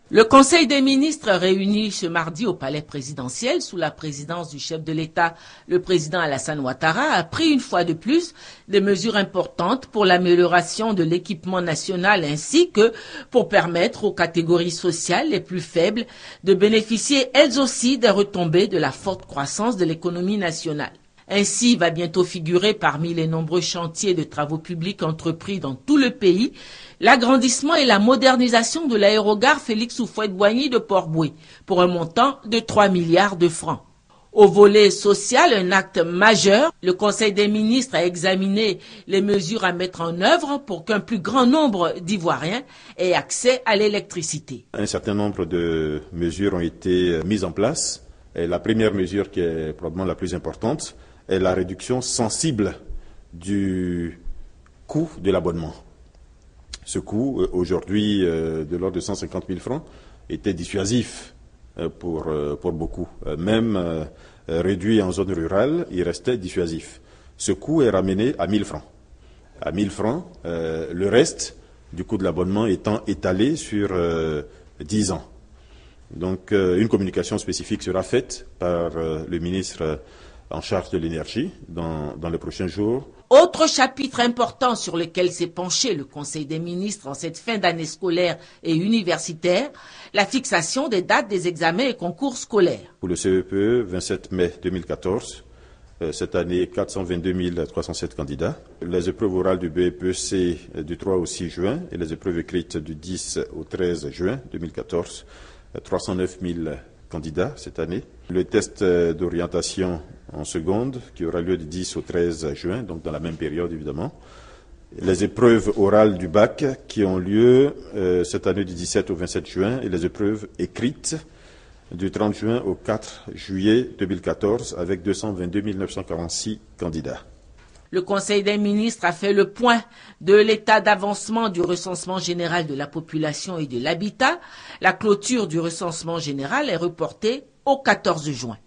Le Conseil des ministres réuni ce mardi au palais présidentiel sous la présidence du chef de l'État, le président Alassane Ouattara, a pris une fois de plus des mesures importantes pour l'amélioration de l'équipement national ainsi que pour permettre aux catégories sociales les plus faibles de bénéficier elles aussi des retombées de la forte croissance de l'économie nationale. Ainsi va bientôt figurer parmi les nombreux chantiers de travaux publics entrepris dans tout le pays l'agrandissement et la modernisation de l'aérogare Félix Houphouët-Boigny de Port-Bouët pour un montant de 3 milliards de francs. Au volet social, un acte majeur, le Conseil des ministres a examiné les mesures à mettre en œuvre pour qu'un plus grand nombre d'Ivoiriens aient accès à l'électricité. Un certain nombre de mesures ont été mises en place. Et la première mesure, qui est probablement la plus importante, est la réduction sensible du coût de l'abonnement. Ce coût, aujourd'hui, de l'ordre de 150 000 francs, était dissuasif pour beaucoup. Même réduit en zone rurale, il restait dissuasif. Ce coût est ramené à 1 000 francs. À 1 000 francs, le reste du coût de l'abonnement étant étalé sur 10 ans. Donc, une communication spécifique sera faite par le ministre en charge de l'énergie dans les prochains jours. Autre chapitre important sur lequel s'est penché le Conseil des ministres en cette fin d'année scolaire et universitaire, la fixation des dates des examens et concours scolaires. Pour le CEPE, 27 mai 2014, cette année 422 307 candidats. Les épreuves orales du BEPC du 3 au 6 juin et les épreuves écrites du 10 au 13 juin 2014, 309 000 candidats cette année. Le test d'orientation en seconde qui aura lieu du 10 au 13 juin, donc dans la même période évidemment. Les épreuves orales du bac qui ont lieu cette année du 17 au 27 juin et les épreuves écrites du 30 juin au 4 juillet 2014 avec 222 946 candidats. Le Conseil des ministres a fait le point de l'état d'avancement du recensement général de la population et de l'habitat. La clôture du recensement général est reportée au 14 juin.